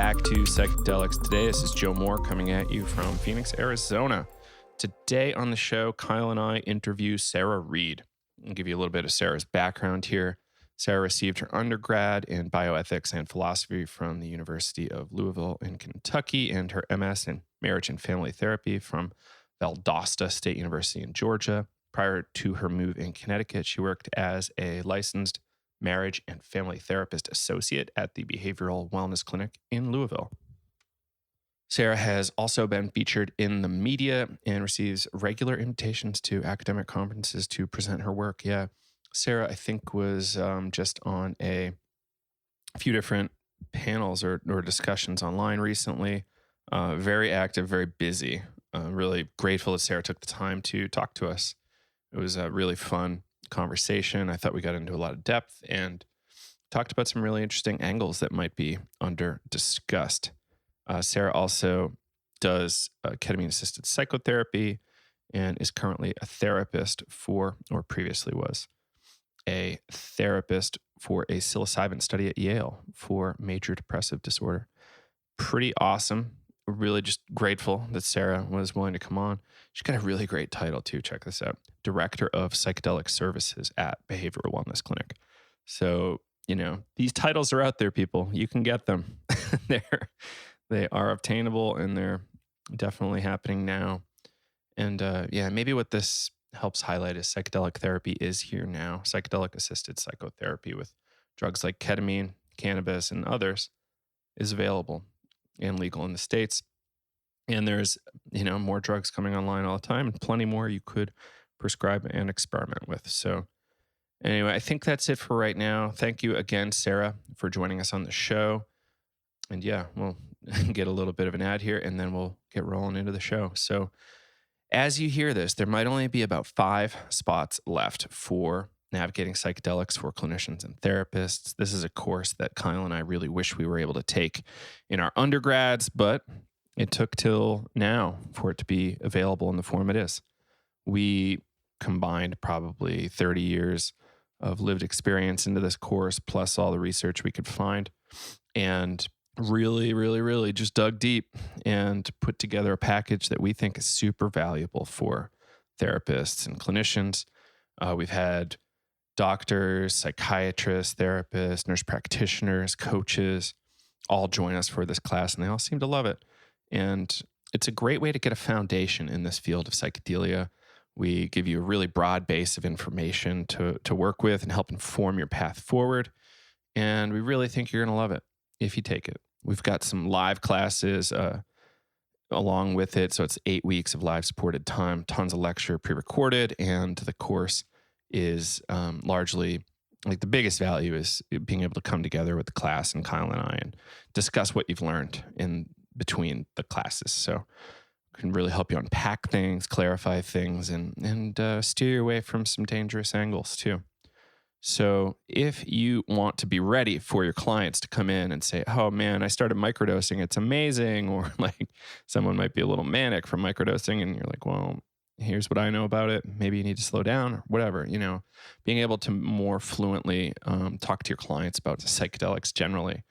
back to Psychedelics today. This is Joe Moore coming at you from Phoenix, Arizona. Today on the show, Kyle and I interview Sara Reed. I'll give you a little bit of Sarah's background here. Sara received her undergrad in bioethics and philosophy from the University of Louisville in Kentucky and her MS in marriage and family therapy from Valdosta State University in Georgia. Prior to her move in Connecticut, she worked as a licensed marriage and family therapist associate at the Behavioral Wellness Clinic in Louisville. Sara has also been featured in the media and receives regular invitations to academic conferences to present her work. Yeah, Sara, I think, was just on a few different panels or discussions online recently. Very active, very busy. Really grateful that Sara took the time to talk to us. It was a really fun conversation. I thought we got into a lot of depth and talked about some really interesting angles that might be under discussed. Sara also does ketamine-assisted psychotherapy and is currently a therapist or previously was a therapist for a psilocybin study at Yale for major depressive disorder. Pretty awesome. Really just grateful that Sara was willing to come on. She's got a really great title too. Check this out. Director of Psychedelic Services at Behavioral Wellness Clinic. So, these titles are out there, people. You can get them. They are obtainable and they're definitely happening now. And maybe what this helps highlight is psychedelic therapy is here now. Psychedelic-assisted psychotherapy with drugs like ketamine, cannabis, and others is available and legal in the States. And there's, more drugs coming online all the time and plenty more you could prescribe and experiment with. So anyway, I think that's it for right now. Thank you again, Sara, for joining us on the show. And we'll get a little bit of an ad here and then we'll get rolling into the show. So as you hear this, there might only be about 5 spots left for navigating psychedelics for clinicians and therapists. This is a course that Kyle and I really wish we were able to take in our undergrads, but it took till now for it to be available in the form it is. We combined probably 30 years of lived experience into this course, plus all the research we could find, and really, really, really just dug deep and put together a package that we think is super valuable for therapists and clinicians. We've had doctors, psychiatrists, therapists, nurse practitioners, coaches, all join us for this class, and they all seem to love it. And it's a great way to get a foundation in this field of psychedelia. We give you a really broad base of information to work with and help inform your path forward. And we really think you're going to love it if you take it. We've got some live classes along with it. So it's 8 weeks of live supported time, tons of lecture pre-recorded, and the course is largely, like, the biggest value is being able to come together with the class and Kyle and I and discuss what you've learned in between the classes. So it can really help you unpack things, clarify things, and steer you away from some dangerous angles too. So if you want to be ready for your clients to come in and say, oh man, I started microdosing, it's amazing, or like someone might be a little manic from microdosing and you're like, well, here's what I know about it. Maybe you need to slow down or whatever, being able to more fluently talk to your clients about psychedelics generally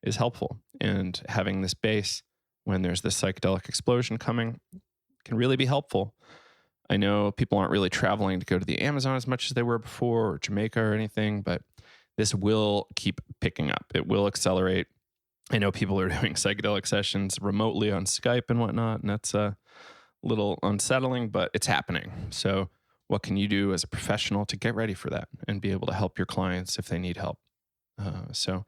is helpful. And having this base when there's this psychedelic explosion coming can really be helpful. I know people aren't really traveling to go to the Amazon as much as they were before, or Jamaica or anything, but this will keep picking up. It will accelerate. I know people are doing psychedelic sessions remotely on Skype and whatnot, and that's a little unsettling, but it's happening. So what can you do as a professional to get ready for that and be able to help your clients if they need help? So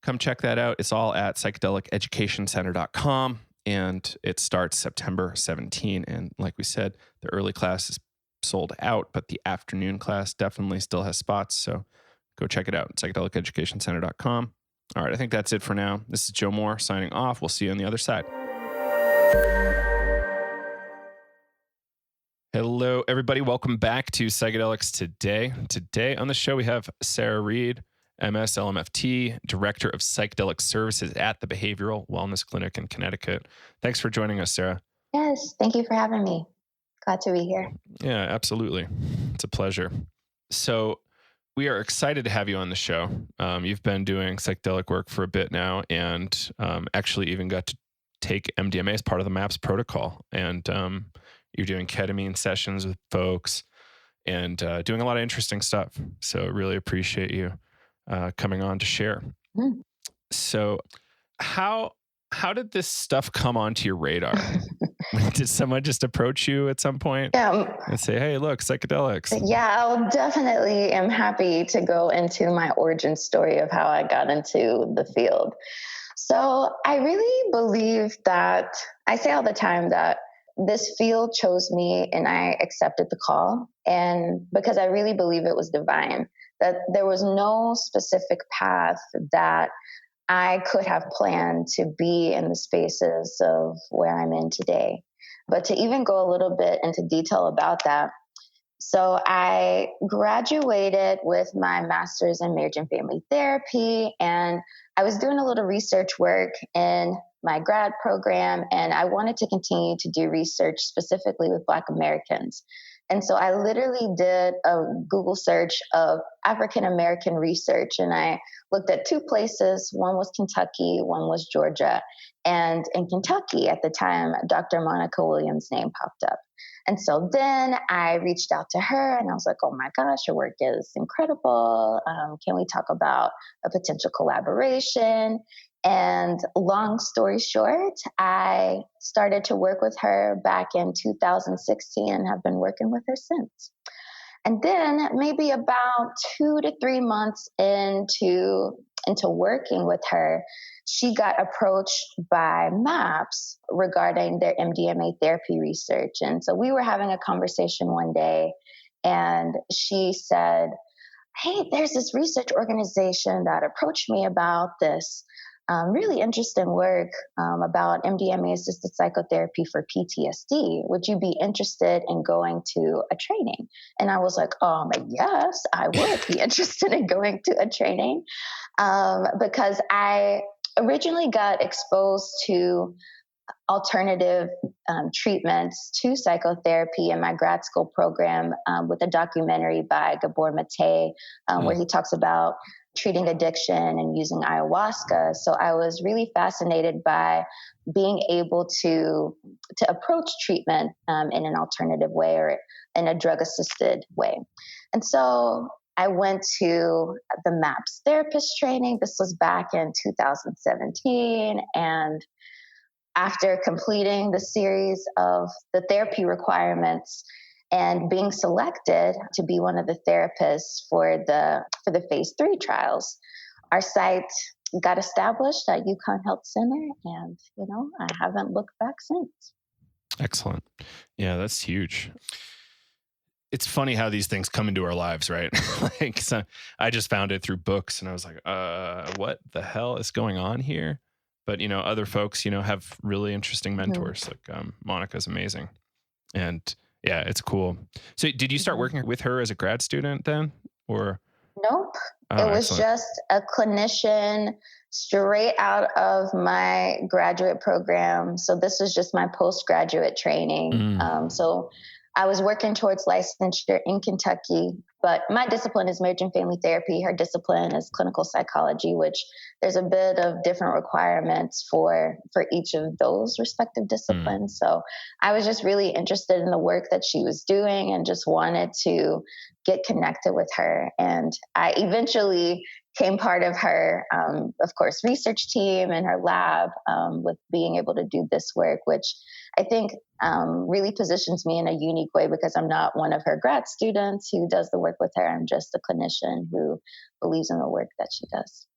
come check that out. It's all at psychedeliceducationcenter.com. And it starts September 17. And like we said, the early class is sold out, but the afternoon class definitely still has spots. So go check it out, psychedeliceducationcenter.com. All right, I think that's it for now. This is Joe Moore signing off. We'll see you on the other side. Hello, everybody. Welcome back to Psychedelics Today. Today on the show, we have Sara Reed, MS LMFT, Director of Psychedelic Services at the Behavioral Wellness Clinic in Connecticut. Thanks for joining us, Sara. Yes, thank you for having me. Glad to be here. Yeah, absolutely. It's a pleasure. So we are excited to have you on the show. You've been doing psychedelic work for a bit now, and actually even got to take MDMA as part of the MAPS protocol. And you're doing ketamine sessions with folks and doing a lot of interesting stuff. So really appreciate you coming on to share. Mm. So how did this stuff come onto your radar? Did someone just approach you at some point and say, hey, look, psychedelics? Yeah, I definitely am happy to go into my origin story of how I got into the field. So I really believe that I say all the time that this field chose me and I accepted the call. And because I really believe it was divine, that there was no specific path that I could have planned to be in the spaces of where I'm in today. But to even go a little bit into detail about that, so I graduated with my master's in marriage and family therapy, and I was doing a little research work in my grad program, and I wanted to continue to do research specifically with Black Americans. And so I literally did a Google search of African American research, and I looked at two places. One was Kentucky, one was Georgia. And in Kentucky at the time, Dr. Monica Williams' name popped up. And so then I reached out to her and I was like, oh my gosh, your work is incredible. Can we talk about a potential collaboration? And long story short, I started to work with her back in 2016 and have been working with her since. And then maybe about 2 to 3 months into working with her, she got approached by MAPS regarding their MDMA therapy research. And so we were having a conversation one day, and she said, hey, there's this research organization that approached me about this really interesting work about MDMA-assisted psychotherapy for PTSD. Would you be interested in going to a training? And I was like, yes, I would be interested in going to a training because I originally got exposed to alternative treatments to psychotherapy in my grad school program with a documentary by Gabor Mate where he talks about treating addiction and using ayahuasca. So I was really fascinated by being able to approach treatment in an alternative way or in a drug-assisted way. And so I went to the MAPS therapist training. This was back in 2017. And after completing the series of the therapy requirements and being selected to be one of the therapists for the phase 3 trials, our site got established at UConn Health Center, and I haven't looked back since. Excellent. Yeah, that's huge. It's funny how these things come into our lives, right? So I just found it through books, and I was like, what the hell is going on here? But other folks, have really interesting mentors. Like Monica's amazing, and yeah, it's cool. So did you start working with her as a grad student then, or? Nope. It was excellent. Just a clinician straight out of my graduate program. So this was just my postgraduate training. So I was working towards licensure in Kentucky, but my discipline is marriage and family therapy. Her discipline is clinical psychology, which there's a bit of different requirements for each of those respective disciplines. So I was just really interested in the work that she was doing and just wanted to get connected with her. And I eventually became part of her, of course, research team and her lab with being able to do this work, which I think really positions me in a unique way because I'm not one of her grad students who does the work with her. I'm just a clinician who believes in the work that she does.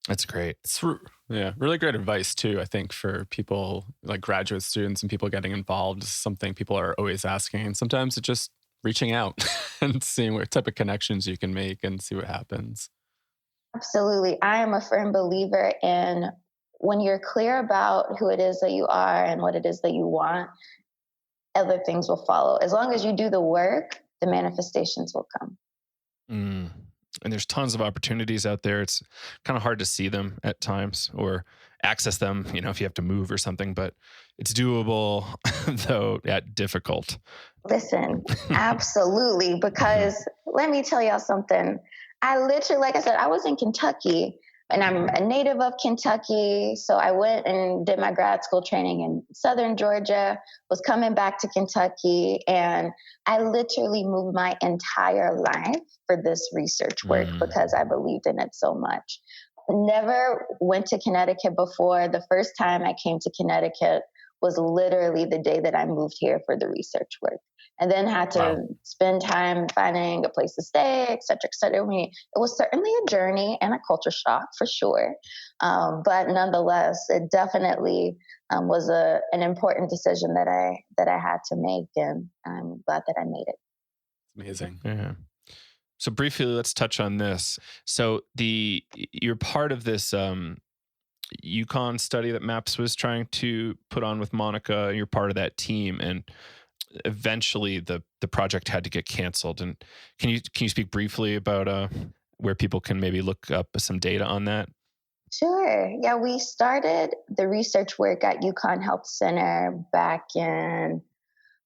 That's great. It's really great advice too, I think, for people like graduate students and people getting involved. Is something people are always asking. And sometimes it's just reaching out and seeing what type of connections you can make and see what happens. Absolutely. I am a firm believer in when you're clear about who it is that you are and what it is that you want, other things will follow. As long as you do the work, the manifestations will come. And there's tons of opportunities out there. It's kind of hard to see them at times or access them, if you have to move or something, but it's doable, though difficult. Listen, absolutely, because let me tell y'all something. I literally, like I said, I was in Kentucky and I'm a native of Kentucky. So I went and did my grad school training in Southern Georgia, was coming back to Kentucky, and I literally moved my entire life for this research work because I believed in it so much. Never went to Connecticut before. The first time I came to Connecticut was literally the day that I moved here for the research work. And then had to spend time finding a place to stay, et cetera, et cetera. I mean, it was certainly a journey and a culture shock for sure. But nonetheless, it definitely was an important decision that I had to make. And I'm glad that I made it. Amazing. Yeah. So briefly, let's touch on this. So you're part of this UConn study that MAPS was trying to put on with Monica. You're part of that team, and eventually the project had to get canceled. And can you speak briefly about where people can maybe look up some data on that? Sure. Yeah, we started the research work at UConn Health Center back in,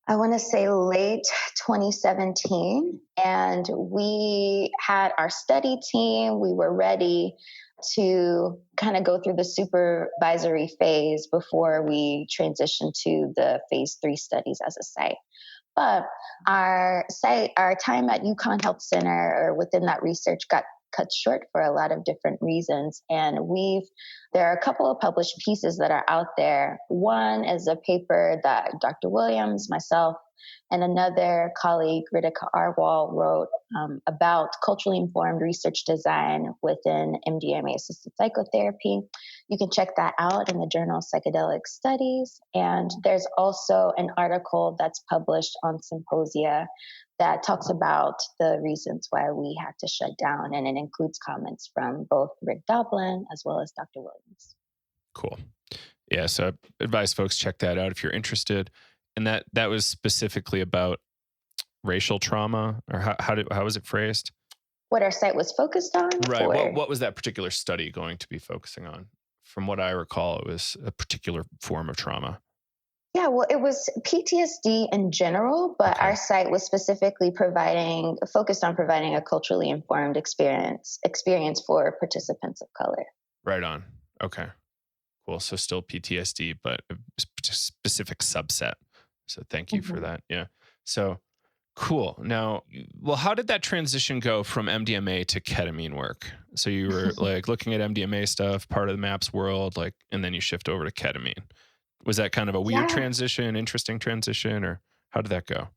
I want to say, late 2017. And we had our study team. We were ready to kind of go through the supervisory phase before we transitioned to the phase 3 studies as a site. But our time at UConn Health Center or within that research got cut short for a lot of different reasons. And there are a couple of published pieces that are out there. One is a paper that Dr. Williams, myself, and another colleague, Ritika Arwal, wrote about culturally informed research design within MDMA-assisted psychotherapy. You can check that out in the Journal of Psychedelic Studies. And there's also an article that's published on Symposia that talks about the reasons why we had to shut down. And it includes comments from both Rick Doblin as well as Dr. Williams. Cool. Yeah. So I advise folks check that out if you're interested. And that was specifically about racial trauma, or how was it phrased? What our site was focused on? Right. What was that particular study going to be focusing on? From what I recall, it was a particular form of trauma. Yeah, well, it was PTSD in general, but our site was specifically focused on providing a culturally informed experience for participants of color. Right on. Okay. Cool. So still PTSD, but a specific subset. So thank you for that. Yeah. So cool. Now, well, how did that transition go from MDMA to ketamine work? So you were like looking at MDMA stuff, part of the MAPS world, and then you shift over to ketamine. Was that kind of a weird transition, interesting transition, or how did that go?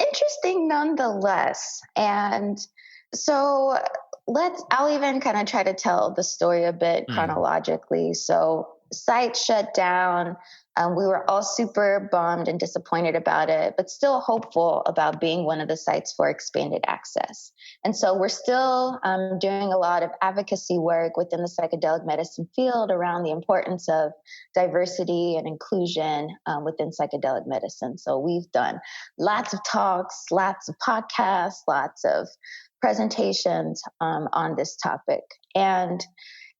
Interesting nonetheless. And so I'll even kind of try to tell the story a bit chronologically. So site shut down. We were all super bummed and disappointed about it, but still hopeful about being one of the sites for expanded access. And so we're still doing a lot of advocacy work within the psychedelic medicine field around the importance of diversity and inclusion within psychedelic medicine. So we've done lots of talks, lots of podcasts, lots of presentations on this topic. And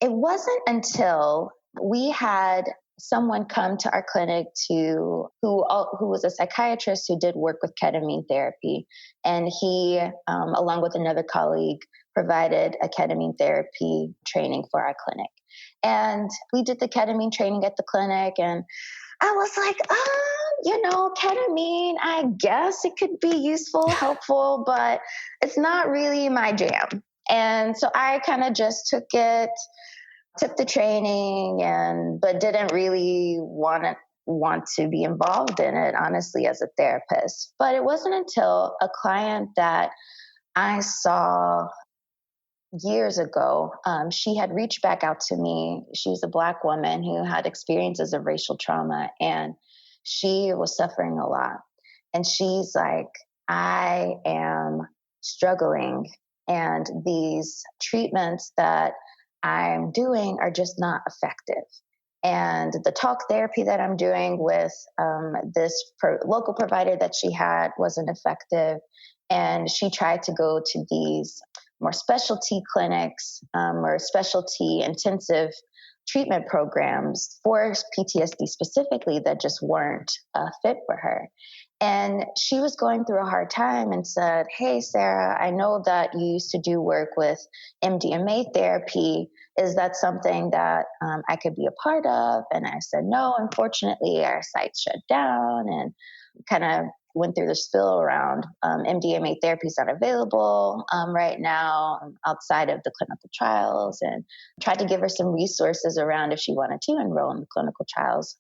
it wasn't until we had someone come to our clinic who was a psychiatrist who did work with ketamine therapy. And he, along with another colleague, provided a ketamine therapy training for our clinic. And we did the ketamine training at the clinic. And I was like, ketamine, I guess it could be useful, helpful, but it's not really my jam. And so I kind of just took the training but didn't really want to be involved in it, honestly, as a therapist. But it wasn't until a client that I saw years ago, she had reached back out to me. She was a Black woman who had experiences of racial trauma, and she was suffering a lot. And she's like, I am struggling, and these treatments that I'm doing are just not effective. And the talk therapy that I'm doing with this local provider that she had wasn't effective. And she tried to go to these more specialty clinics or specialty intensive treatment programs for PTSD specifically that just weren't fit for her. And she was going through a hard time and said, "Hey, Sarah, I know that you used to do work with MDMA therapy. Is that something that I could be a part of?" And I said, "No, unfortunately, our site shut down," and kind of went through the spill around MDMA therapy is not available right now outside of the clinical trials, and tried to give her some resources around if she wanted to enroll in the clinical trials,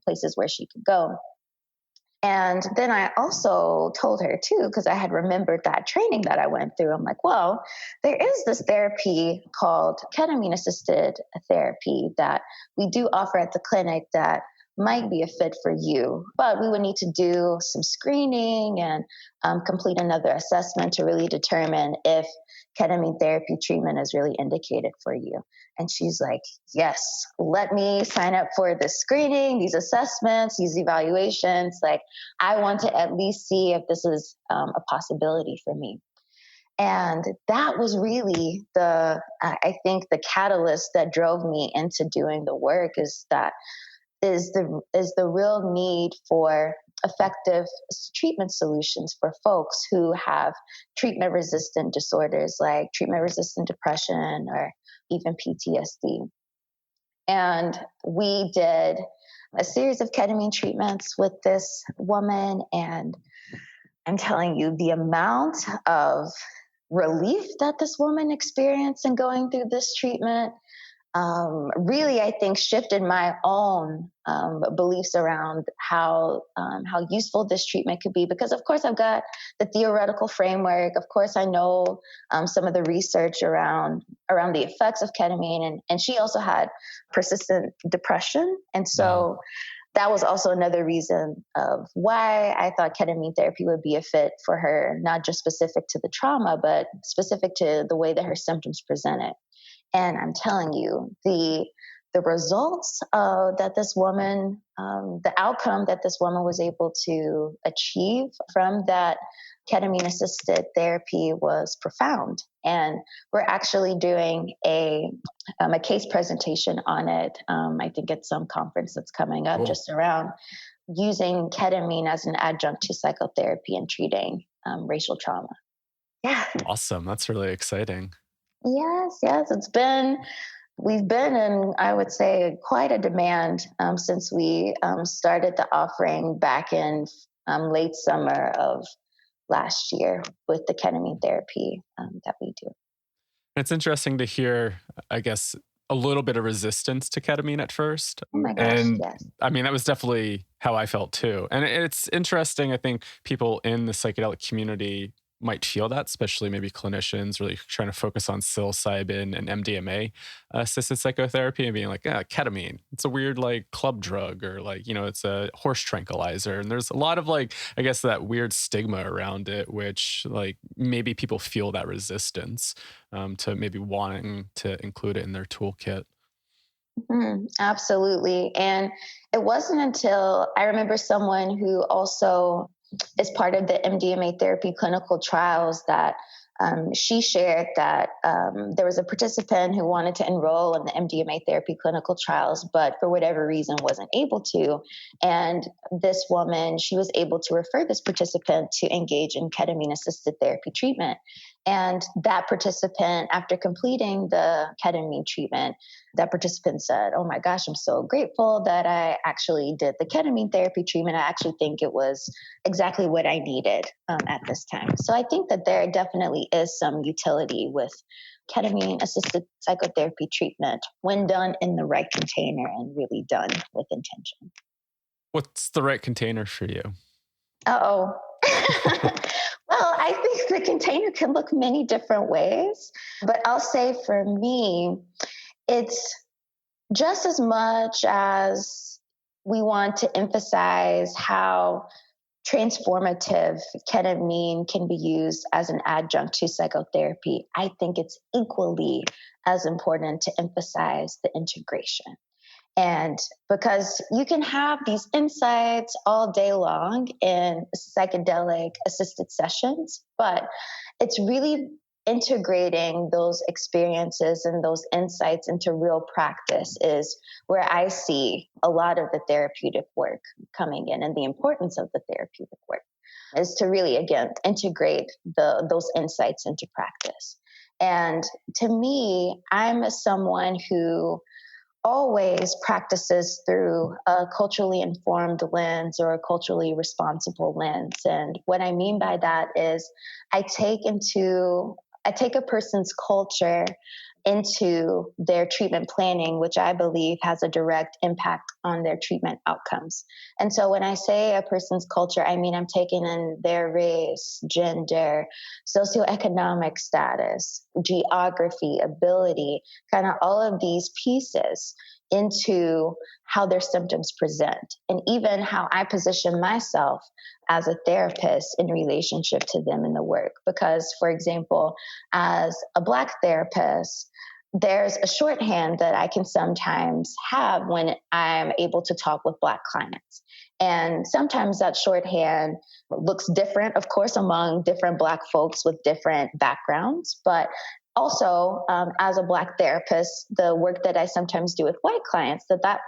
places where she could go. And then I also told her too, because I had remembered that training that I went through. I'm like, well, there is this therapy called ketamine-assisted therapy that we do offer at the clinic that might be a fit for you, but we would need to do some screening and complete another assessment to really determine if ketamine therapy treatment is really indicated for you. And she's like, "Yes, let me sign up for this screening, these assessments, these evaluations. Like, I want to at least see if this is a possibility for me." And that was really I think the catalyst that drove me into doing the work is the real need for effective treatment solutions for folks who have treatment resistant disorders like treatment resistant depression or even PTSD. And we did a series of ketamine treatments with this woman, and I'm telling you, the amount of relief that this woman experienced in going through this treatment really, I think, shifted my own beliefs around how useful this treatment could be. Because, of course, I've got the theoretical framework. Of course, I know some of the research around the effects of ketamine, and she also had persistent depression, and so that was also another reason of why I thought ketamine therapy would be a fit for her, not just specific to the trauma, but specific to the way that her symptoms presented. And I'm telling you, the results that this woman, the outcome that this woman was able to achieve from that ketamine-assisted therapy was profound. And we're actually doing a case presentation on it. I think at some conference that's coming up just around using ketamine as an adjunct to psychotherapy and treating racial trauma. Yeah. Awesome. That's really exciting. Yes. We've been in, I would say, quite a demand since we started the offering back in late summer of last year with the ketamine therapy that we do. It's interesting to hear, I guess, a little bit of resistance to ketamine at first. Oh my gosh, And yes. I mean, that was definitely how I felt too. And it's interesting, I think people in the psychedelic community might feel that, especially maybe clinicians really trying to focus on psilocybin and MDMA assisted psychotherapy and being like, ketamine, it's a weird like club drug, or like, it's a horse tranquilizer. And there's a lot of like, I guess, that weird stigma around it, which like maybe people feel that resistance to maybe wanting to include it in their toolkit. Absolutely. And it wasn't until I remember someone who also is part of the MDMA therapy clinical trials that she shared that there was a participant who wanted to enroll in the MDMA therapy clinical trials, but for whatever reason wasn't able to. And this woman, she was able to refer this participant to engage in ketamine-assisted therapy treatment. And that participant, after completing the ketamine treatment, that participant said, "Oh my gosh, I'm so grateful that I actually did the ketamine therapy treatment. I actually think it was exactly what I needed at this time." So I think that there definitely is some utility with ketamine-assisted psychotherapy treatment when done in the right container and really done with intention. What's the right container for you? Uh-oh. Well, I think the container can look many different ways, but I'll say for me, it's just as much as we want to emphasize how transformative ketamine can be used as an adjunct to psychotherapy, I think it's equally as important to emphasize the integration. And because you can have these insights all day long in psychedelic assisted sessions, but it's really integrating those experiences and those insights into real practice is where I see a lot of the therapeutic work coming in, and the importance of the therapeutic work is to really, again, integrate those insights into practice. And to me, I'm someone who always practices through a culturally informed lens or a culturally responsible lens. And what I mean by that is I take a person's culture into their treatment planning, which I believe has a direct impact on their treatment outcomes. And so when I say a person's culture, I mean I'm taking in their race, gender, socioeconomic status, geography, ability, kind of all of these pieces into how their symptoms present, and even how I position myself as a therapist in relationship to them in the work. Because, for example, as a Black therapist, there's a shorthand that I can sometimes have when I'm able to talk with Black clients. And sometimes that shorthand looks different, of course, among different Black folks with different backgrounds. But also, as a Black therapist, the work that I sometimes do with white clients, that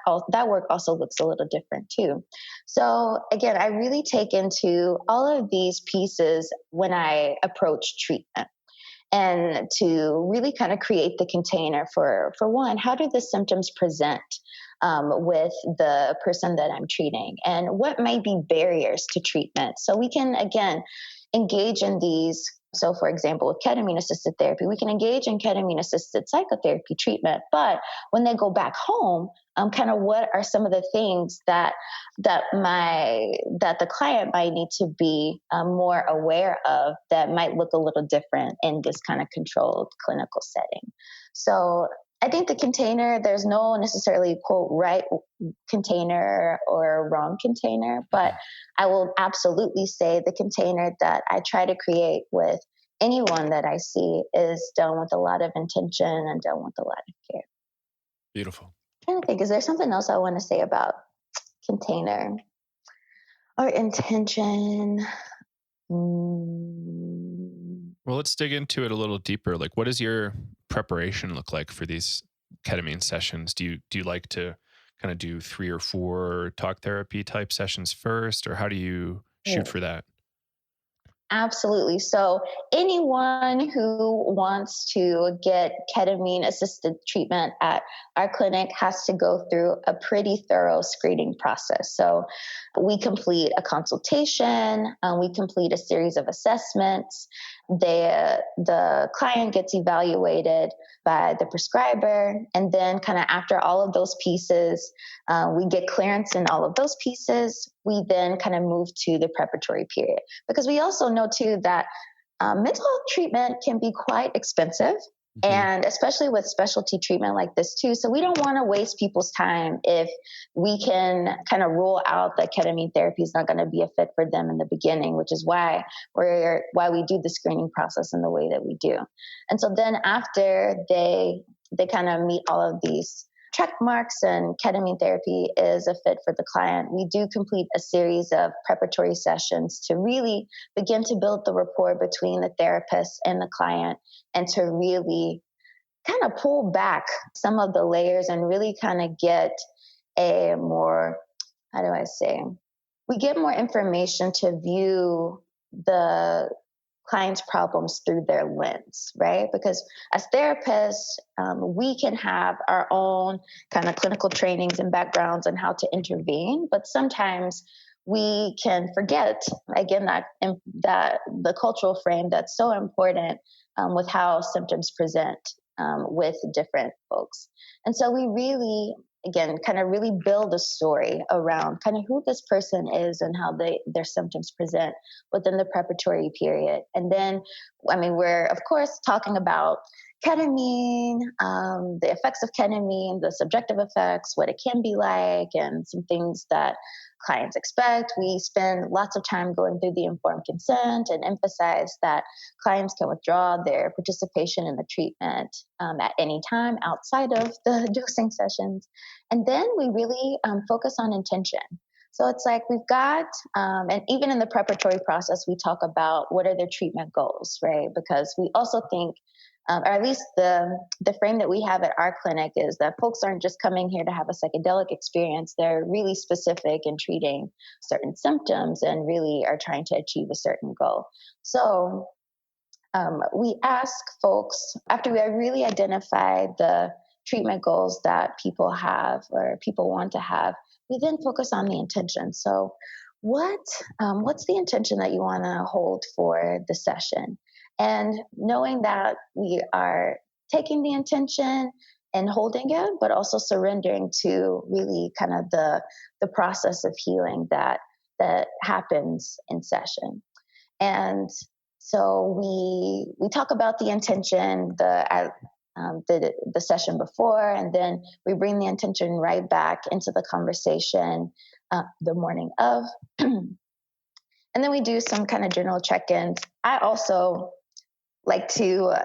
work also looks a little different too. So again, I really take into all of these pieces when I approach treatment, and to really kind of create the container for one, how do the symptoms present with the person that I'm treating, and what might be barriers to treatment. So we can, again, engage in these. So for example, with ketamine-assisted therapy, we can engage in ketamine-assisted psychotherapy treatment, but when they go back home, kind of what are some of the things that the client might need to be more aware of that might look a little different in this kind of controlled clinical setting. So I think the container, there's no necessarily quote right container or wrong container, but I will absolutely say the container that I try to create with anyone that I see is done with a lot of intention and done with a lot of care. Beautiful. I'm trying to think, is there something else I want to say about container or intention? Well, let's dig into it a little deeper. Like, what does your preparation look like for these ketamine sessions? Do you like to kind of do 3 or 4 talk therapy type sessions first, or how do you shoot for that? Absolutely. So anyone who wants to get ketamine assisted treatment at our clinic has to go through a pretty thorough screening process. So we complete a consultation, we complete a series of assessments. The client gets evaluated by the prescriber, and then kind of after all of those pieces, we get clearance in all of those pieces. We then kind of move to the preparatory period, because we also know too that mental health treatment can be quite expensive. And especially with specialty treatment like this too. So we don't want to waste people's time if we can kind of rule out that ketamine therapy is not going to be a fit for them in the beginning, which is why we do the screening process in the way that we do. And so then after they kind of meet all of these check marks and ketamine therapy is a fit for the client, we do complete a series of preparatory sessions to really begin to build the rapport between the therapist and the client, and to really kind of pull back some of the layers and really kind of get a more, we get more information to view the clients' problems through their lens, right? Because as therapists, we can have our own kind of clinical trainings and backgrounds on how to intervene, but sometimes we can forget, again, that the cultural frame that's so important with how symptoms present with different folks. And so we really, again, kind of really build a story around kind of who this person is and how their symptoms present within the preparatory period. And then, we're of course talking about ketamine, the effects of ketamine, the subjective effects, what it can be like, and some things that clients expect. We spend lots of time going through the informed consent and emphasize that clients can withdraw their participation in the treatment at any time outside of the dosing sessions. And then we really focus on intention. So it's like we've got, and even in the preparatory process, we talk about what are their treatment goals, right? Because we also think, or at least the frame that we have at our clinic is that folks aren't just coming here to have a psychedelic experience. They're really specific in treating certain symptoms and really are trying to achieve a certain goal. So we ask folks, after we really identify the treatment goals that people have or people want to have, we then focus on the intention. So what's the intention that you want to hold for the session? And knowing that we are taking the intention and holding it, but also surrendering to really kind of the process of healing that happens in session. And so we talk about the intention, the session before, and then we bring the intention right back into the conversation the morning of. And then we do some kind of general check-ins. I also like to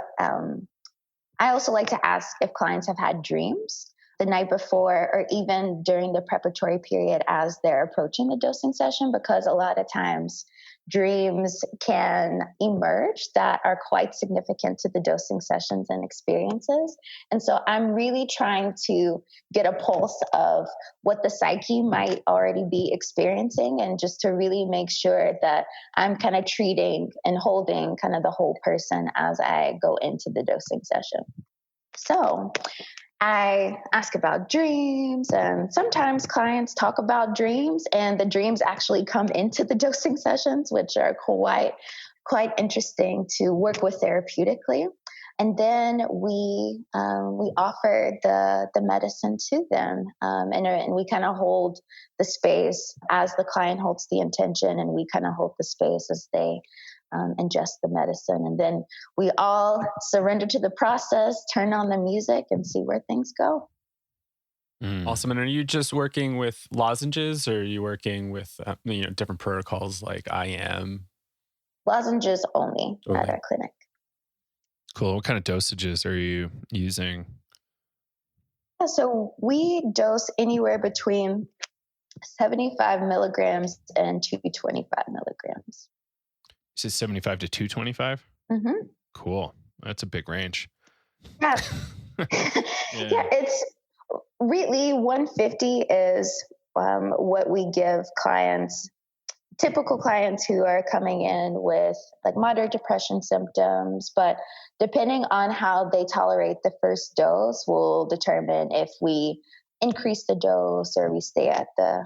ask if clients have had dreams the night before or even during the preparatory period as they're approaching the dosing session, because a lot of times dreams can emerge that are quite significant to the dosing sessions and experiences. And so I'm really trying to get a pulse of what the psyche might already be experiencing, and just to really make sure that I'm kind of treating and holding kind of the whole person as I go into the dosing session. So I ask about dreams, and sometimes clients talk about dreams, and the dreams actually come into the dosing sessions, which are quite interesting to work with therapeutically. And then we offer the medicine to them, and we kind of hold the space as the client holds the intention, and we kind of hold the space as they ingest the medicine. And then we all surrender to the process, turn on the music, and see where things go. Awesome. And are you just working with lozenges, or are you working with different protocols like IM? Lozenges only at our clinic. Cool. What kind of dosages are you using? Yeah, so we dose anywhere between 75 milligrams and 225 milligrams. You said 75 to 225? Mm-hmm. Cool. That's a big range. Yeah. Yeah, it's really 150 is what we give clients, typical clients who are coming in with like moderate depression symptoms, but depending on how they tolerate the first dose will determine if we increase the dose or we stay at the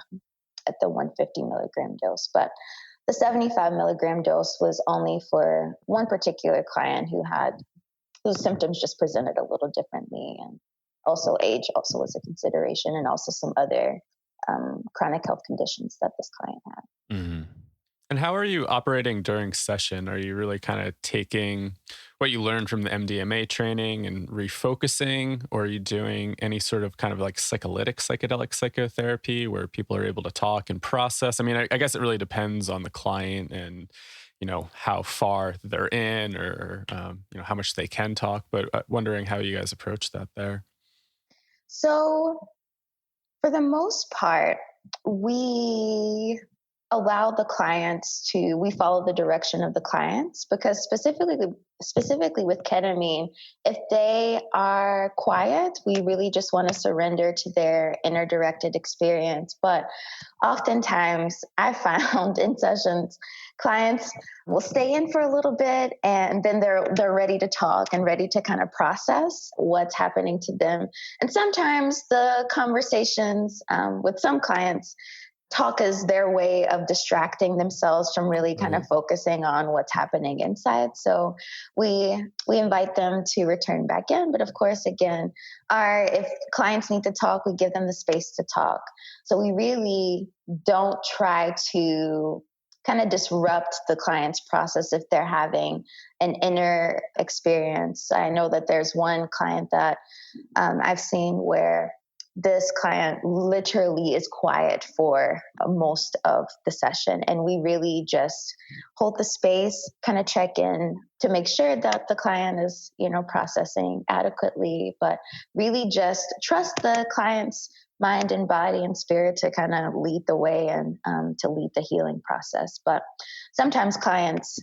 150 milligram dose. But the 75 milligram dose was only for one particular client whose symptoms just presented a little differently, and also age also was a consideration, and also some other chronic health conditions that this client had. Mm-hmm. And how are you operating during session? Are you really kind of taking what you learned from the MDMA training and refocusing, or are you doing any sort of kind of like psychedelic psychotherapy where people are able to talk and process? I mean, I guess it really depends on the client and, how far they're in, or, how much they can talk, but wondering how you guys approach that there. So for the most part, we allow the clients we follow the direction of the clients, because specifically with ketamine, if they are quiet, we really just want to surrender to their inner directed experience. But oftentimes I found in sessions, clients will stay in for a little bit, and then they're ready to talk and ready to kind of process what's happening to them. And sometimes the conversations with some clients, talk is their way of distracting themselves from really kind of focusing on what's happening inside. So we invite them to return back in. But of course, again, if clients need to talk, we give them the space to talk. So we really don't try to kind of disrupt the client's process if they're having an inner experience. I know that there's one client that I've seen where this client literally is quiet for most of the session. And we really just hold the space, kind of check in to make sure that the client is, processing adequately, but really just trust the client's mind and body and spirit to kind of lead the way and to lead the healing process. But sometimes clients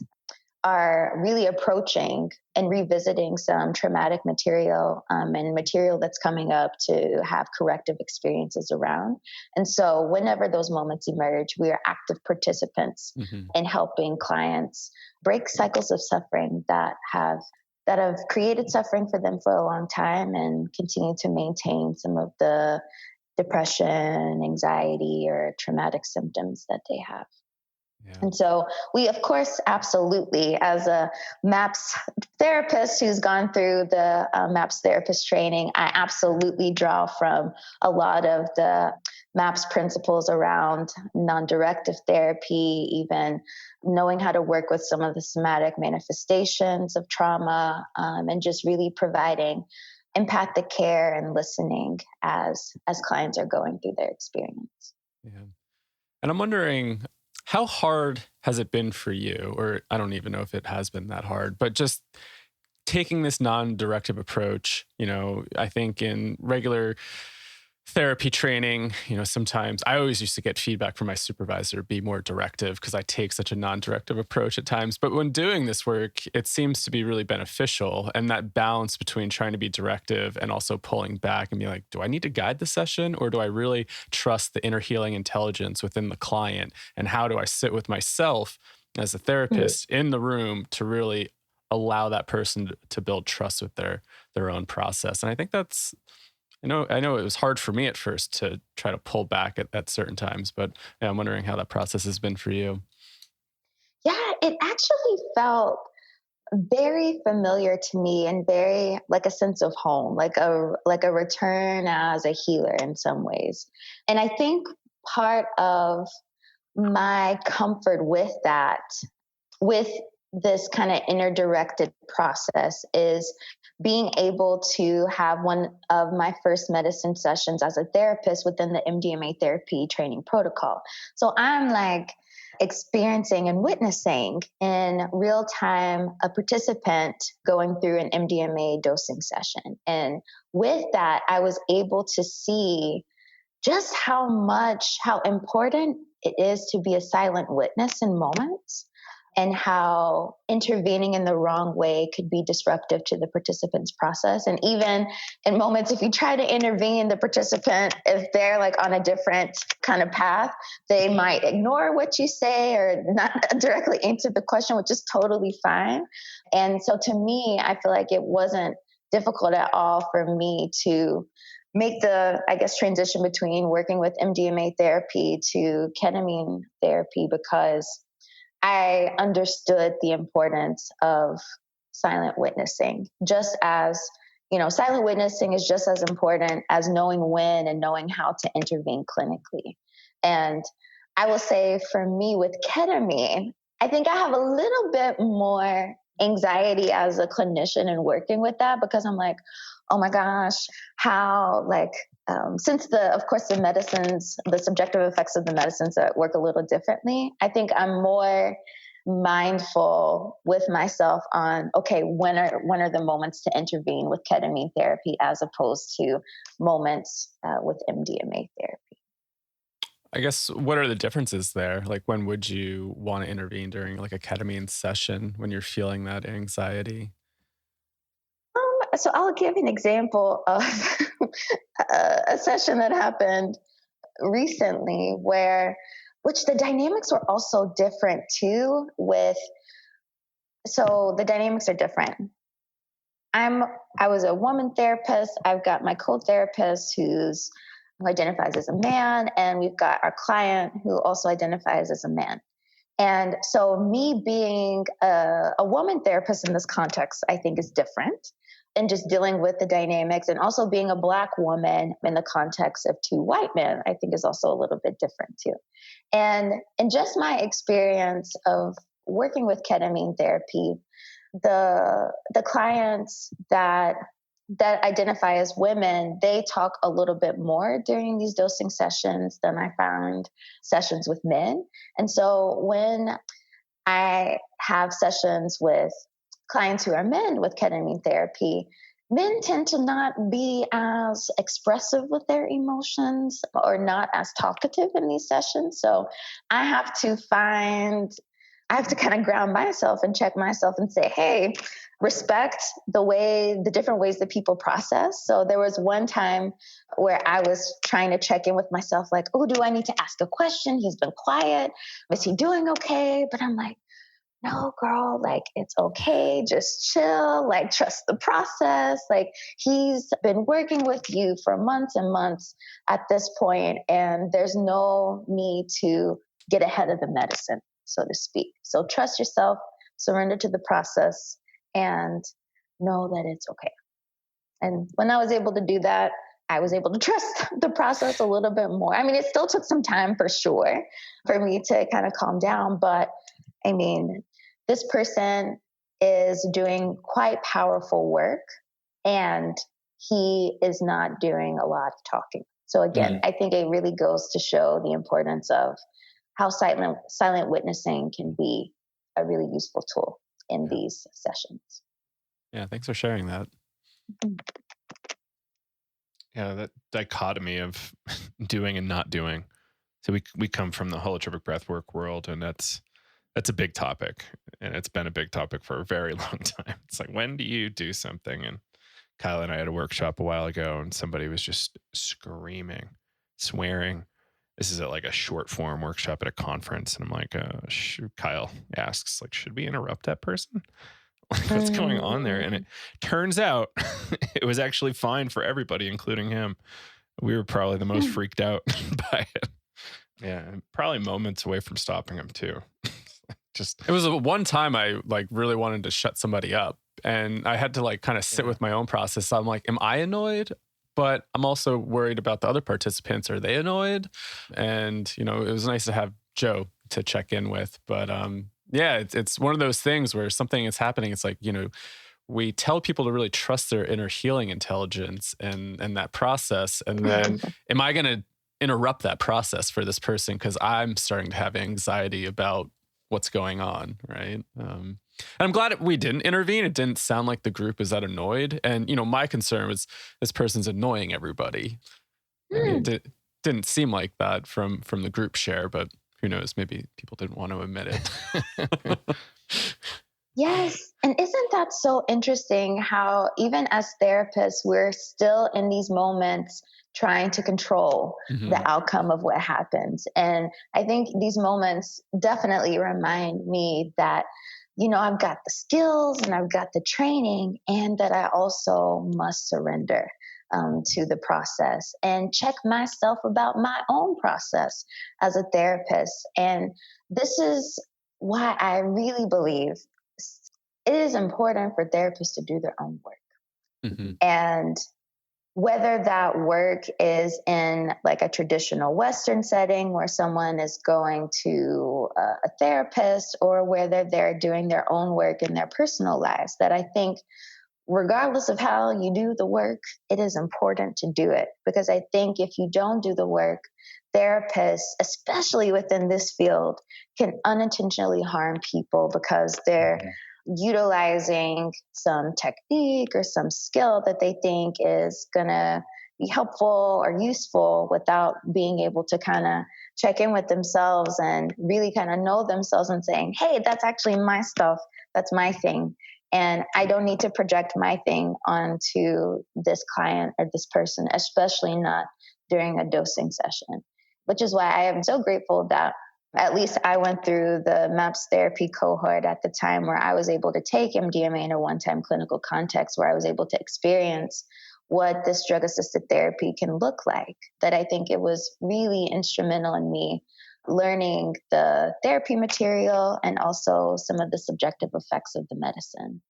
are really approaching and revisiting some traumatic material and material that's coming up to have corrective experiences around. And so whenever those moments emerge, we are active participants in helping clients break cycles of suffering that have created suffering for them for a long time and continue to maintain some of the depression, anxiety, or traumatic symptoms that they have. Yeah. And so we, of course, absolutely, as a MAPS therapist who's gone through the MAPS therapist training, I absolutely draw from a lot of the MAPS principles around non-directive therapy, even knowing how to work with some of the somatic manifestations of trauma, and just really providing empathic care and listening as clients are going through their experience. Yeah. And I'm wondering, how hard has it been for you? Or I don't even know if it has been that hard, but just taking this non-directive approach, I think in regular therapy training, sometimes I always used to get feedback from my supervisor, be more directive, because I take such a non-directive approach at times. But when doing this work, it seems to be really beneficial. And that balance between trying to be directive and also pulling back and be like, do I need to guide the session, or do I really trust the inner healing intelligence within the client? And how do I sit with myself as a therapist in the room to really allow that person to build trust with their own process? And I think that's, I know it was hard for me at first to try to pull back at certain times, but yeah, I'm wondering how that process has been for you. Yeah, it actually felt very familiar to me and very like a sense of home, like a return as a healer in some ways. And I think part of my comfort with that, with this kind of inner directed process, is being able to have one of my first medicine sessions as a therapist within the MDMA therapy training protocol. So I'm like experiencing and witnessing in real time a participant going through an MDMA dosing session. And with that, I was able to see just how important it is to be a silent witness in moments, and how intervening in the wrong way could be disruptive to the participant's process. And even in moments, if you try to intervene, the participant, if they're like on a different kind of path, they might ignore what you say or not directly answer the question, which is totally fine. And so to me, I feel like it wasn't difficult at all for me to make the, transition between working with MDMA therapy to ketamine therapy, because I understood the importance of silent witnessing, just as, silent witnessing is just as important as knowing when and knowing how to intervene clinically. And I will say for me with ketamine, I think I have a little bit more anxiety as a clinician in working with that, because I'm like, oh my gosh, how since the medicines, the subjective effects of the medicines that work a little differently, I think I'm more mindful with myself on, okay, when are the moments to intervene with ketamine therapy as opposed to moments with MDMA therapy. I guess, what are the differences there? Like, when would you want to intervene during like a ketamine session when you're feeling that anxiety? So I'll give an example of a session that happened recently which the dynamics were also different too so the dynamics are different. I was a woman therapist. I've got my co-therapist who identifies as a man, and we've got our client who also identifies as a man. And so me being a woman therapist in this context, I think is different. And just dealing with the dynamics, and also being a Black woman in the context of two white men, I think is also a little bit different too. And in just my experience of working with ketamine therapy, the clients that that identify as women, they talk a little bit more during these dosing sessions than I found sessions with men. And so when I have sessions with clients who are men with ketamine therapy, men tend to not be as expressive with their emotions or not as talkative in these sessions. So I have to kind of ground myself and check myself and say, hey, respect the different ways that people process. So there was one time where I was trying to check in with myself, like, oh, do I need to ask a question? He's been quiet. Is he doing okay? But I'm like, no, girl, like, it's okay. Just chill, like, trust the process. Like, he's been working with you for months and months at this point, and there's no need to get ahead of the medicine, so to speak. So trust yourself, surrender to the process, and know that it's okay. And when I was able to do that, I was able to trust the process a little bit more. I mean, it still took some time for sure for me to kind of calm down, but I mean, this person is doing quite powerful work and he is not doing a lot of talking. So again, I think it really goes to show the importance of how silent witnessing can be a really useful tool in these sessions. Yeah, thanks for sharing that. Yeah, that dichotomy of doing and not doing. So we come from the holotropic breathwork world, and that's a big topic, and it's been a big topic for a very long time. It's like, when do you do something? And Kyle and I had a workshop a while ago, and somebody was just screaming, swearing. This is at like a short form workshop at a conference, and I'm like, Kyle asks, like, should we interrupt that person? Like, what's going on there? And it turns out it was actually fine for everybody, including him. We were probably the most freaked out by it. Yeah, and probably moments away from stopping him too. It was one time I like really wanted to shut somebody up, and I had to like kind of sit with my own process. I'm like, am I annoyed? But I'm also worried about the other participants. Are they annoyed? And, you know, it was nice to have Joe to check in with. But yeah, it's one of those things where something is happening. It's like, you know, we tell people to really trust their inner healing intelligence and that process. And then am I going to interrupt that process for this person because I'm starting to have anxiety about what's going on, right? And I'm glad we didn't intervene. It didn't sound like the group was that annoyed. And, you know, my concern was this person's annoying everybody. I mean, it didn't seem like that from the group share, but who knows? Maybe people didn't want to admit it. Yes. And isn't that so interesting how even as therapists, we're still in these moments trying to control the outcome of what happens. And I think these moments definitely remind me that, you know, I've got the skills and I've got the training, and that I also must surrender to the process and check myself about my own process as a therapist. And this is why I really believe it is important for therapists to do their own work. And whether that work is in like a traditional Western setting where someone is going to a therapist, or whether they're doing their own work in their personal lives, that I think regardless of how you do the work, it is important to do it. Because I think if you don't do the work, therapists, especially within this field, can unintentionally harm people because they're utilizing some technique or some skill that they think is going to be helpful or useful without being able to kind of check in with themselves and really kind of know themselves and saying, hey, that's actually my stuff. That's my thing. And I don't need to project my thing onto this client or this person, especially not during a dosing session, which is why I am so grateful that at least I went through the MAPS therapy cohort at the time where I was able to take MDMA in a one-time clinical context, where I was able to experience what this drug-assisted therapy can look like. That I think it was really instrumental in me learning the therapy material and also some of the subjective effects of the medicine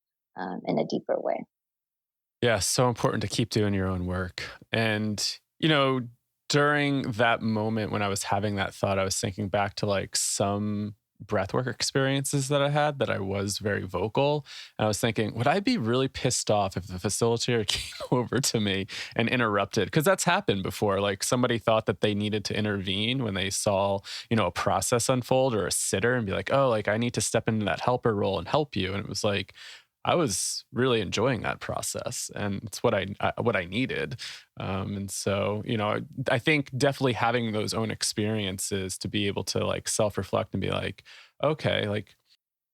in a deeper way. Yeah, so important to keep doing your own work. And, you know, during that moment when I was having that thought, I was thinking back to like some breathwork experiences that I had that I was very vocal. And I was thinking, would I be really pissed off if the facilitator came over to me and interrupted? Because that's happened before. Like somebody thought that they needed to intervene when they saw, a process unfold, or a sitter, and be like, oh, like I need to step into that helper role and help you. And it was like, I was really enjoying that process, and it's what I needed. And so, I think definitely having those own experiences to be able to like self-reflect and be like, okay, like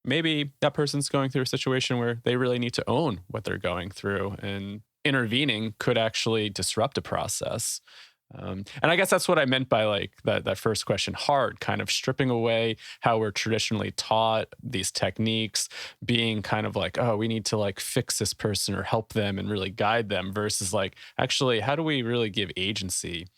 maybe that person's going through a situation where they really need to own what they're going through, and intervening could actually disrupt a process. And I guess that's what I meant by like that first question, hard, kind of stripping away how we're traditionally taught these techniques, being kind of like, oh, we need to like fix this person or help them and really guide them, versus like, actually, how do we really give agency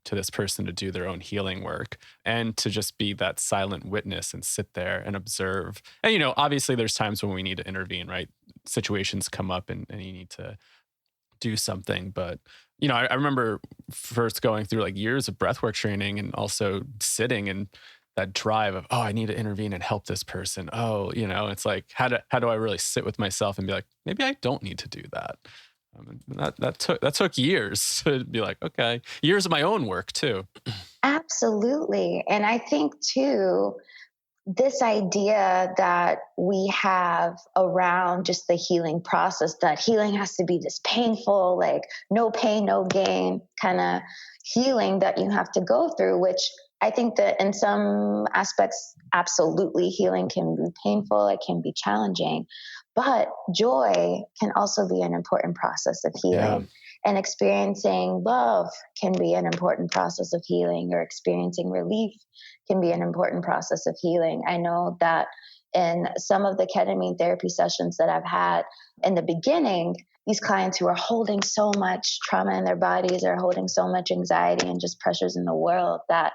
to this person to do their own healing work and to just be that silent witness and sit there and observe. And, obviously there's times when we need to intervene, right? Situations come up and you need to do something. But, I remember first going through like years of breathwork training and also sitting and that drive of, oh, I need to intervene and help this person. Oh, it's like, how do I really sit with myself and be like, maybe I don't need to do that. That took years to be like, okay, years of my own work too. Absolutely. And I think too, this idea that we have around just the healing process, that healing has to be this painful, like no pain, no gain kind of healing that you have to go through, which I think that in some aspects, absolutely healing can be painful, it can be challenging, but joy can also be an important process of healing. Yeah. And experiencing love can be an important process of healing, or experiencing relief can be an important process of healing. I know that in some of the ketamine therapy sessions that I've had in the beginning, these clients who are holding so much trauma in their bodies, are holding so much anxiety and just pressures in the world, that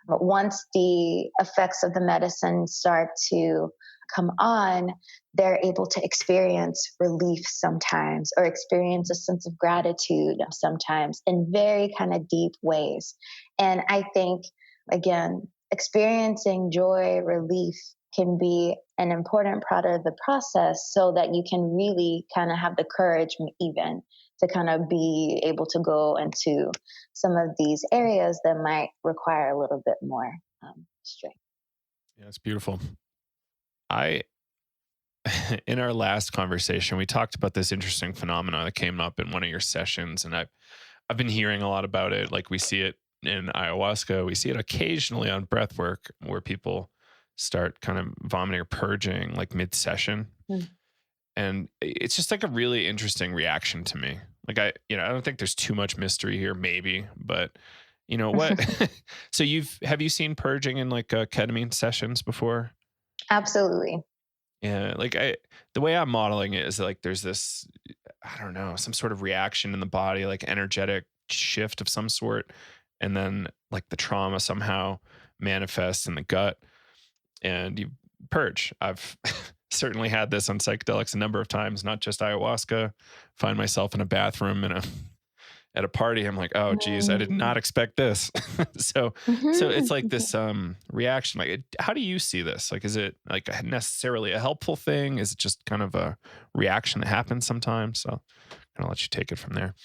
once the effects of the medicine start to come on, they're able to experience relief sometimes, or experience a sense of gratitude sometimes in very kind of deep ways. And I think, again, experiencing joy, relief can be an important part of the process, so that you can really kind of have the courage even to kind of be able to go into some of these areas that might require a little bit more strength. Yeah, it's beautiful. In our last conversation, we talked about this interesting phenomenon that came up in one of your sessions, and I've been hearing a lot about it. Like we see it in ayahuasca, we see it occasionally on breath work, where people start kind of vomiting or purging like mid-session. Mm. And it's just like a really interesting reaction to me. Like I don't think there's too much mystery here, maybe, but what? So have you seen purging in like ketamine sessions before? Absolutely. Yeah, like the way I'm modeling it is like there's this, I don't know, some sort of reaction in the body, like energetic shift of some sort, and then like the trauma somehow manifests in the gut, and you purge. I've certainly had this on psychedelics a number of times, not just ayahuasca. Find myself in a bathroom at a party. I'm like, oh geez, I did not expect this. So it's like this reaction. Like, how do you see this? Like, is it like necessarily a helpful thing? Is it just kind of a reaction that happens sometimes? So I'll let you take it from there.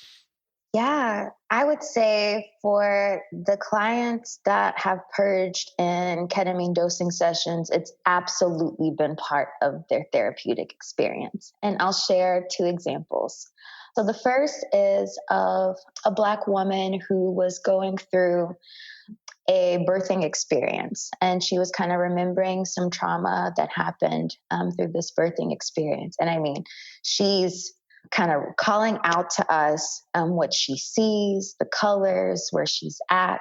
Yeah, I would say for the clients that have purged in ketamine dosing sessions, it's absolutely been part of their therapeutic experience. And I'll share 2 examples. So the first is of a Black woman who was going through a birthing experience, and she was kind of remembering some trauma that happened through this birthing experience. And I mean, she's kind of calling out to us what she sees, the colors, where she's at,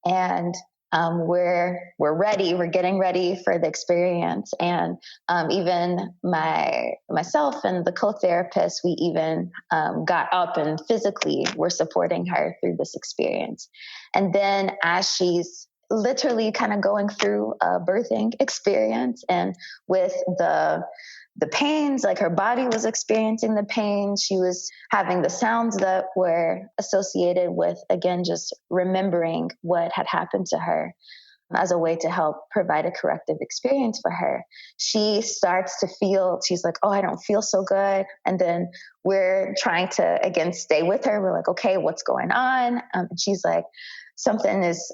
and we're ready. We're getting ready for the experience, and even myself and the co-therapist, we even got up and physically were supporting her through this experience. And then as she's literally kind of going through a birthing experience, and with the pains, like her body was experiencing the pain, she was having the sounds that were associated with, again, just remembering what had happened to her. as a way to help provide a corrective experience for her, she starts to feel, she's like, oh, I don't feel so good. And then we're trying to, again, stay with her. We're like, okay, what's going on? And she's like, something is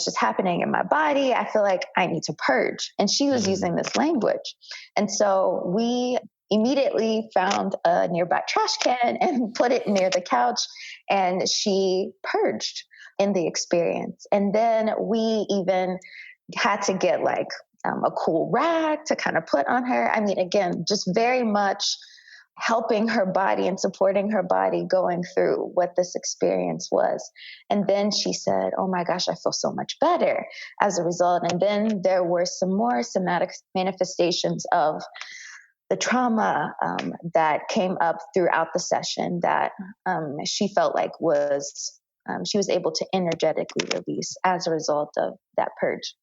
just happening in my body. I feel like I need to purge. And she was using this language. And so we immediately found a nearby trash can and put it near the couch, and she purged in the experience. And then we even had to get like a cool rag to kind of put on her. I mean, again, just very much helping her body and supporting her body going through what this experience was. And then she said, oh my gosh, I feel so much better as a result. And then there were some more somatic manifestations of the trauma that came up throughout the session that she felt like she was able to energetically release as a result of that purge.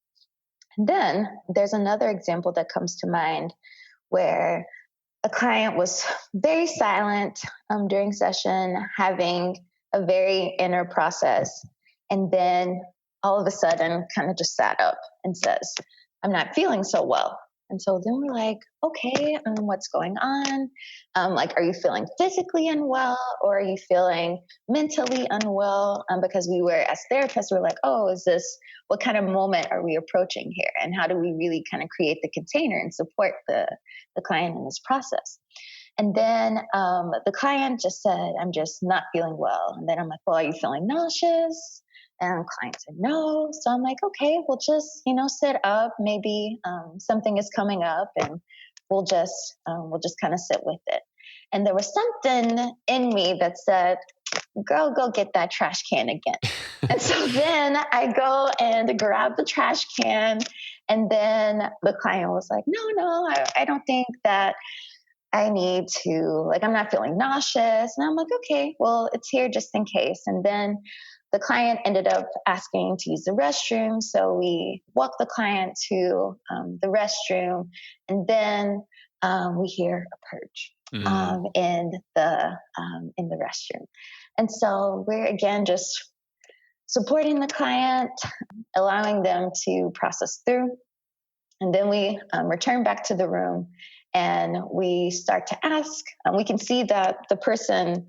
And then there's another example that comes to mind where a client was very silent during session, having a very inner process, and then all of a sudden kind of just sat up and says, I'm not feeling so well. And so then we're like, okay, what's going on? Like, are you feeling physically unwell, or are you feeling mentally unwell? Because we were, as therapists, we're like, oh, what kind of moment are we approaching here? And how do we really kind of create the container and support the client in this process? And then the client just said, I'm just not feeling well. And then I'm like, well, are you feeling nauseous? And the client said no. So I'm like, okay, we'll just, sit up. Maybe something is coming up, and we'll just kind of sit with it. And there was something in me that said, girl, go get that trash can again. And so then I go and grab the trash can. And then the client was like, no, I don't think that I need to, I'm not feeling nauseous. And I'm like, okay, well, it's here just in case. And then the client ended up asking to use the restroom. So we walked the client to the restroom, and then we hear a purge in the restroom. And so we're, again, just supporting the client, allowing them to process through. And then we return back to the room, and we start to ask. We can see that the person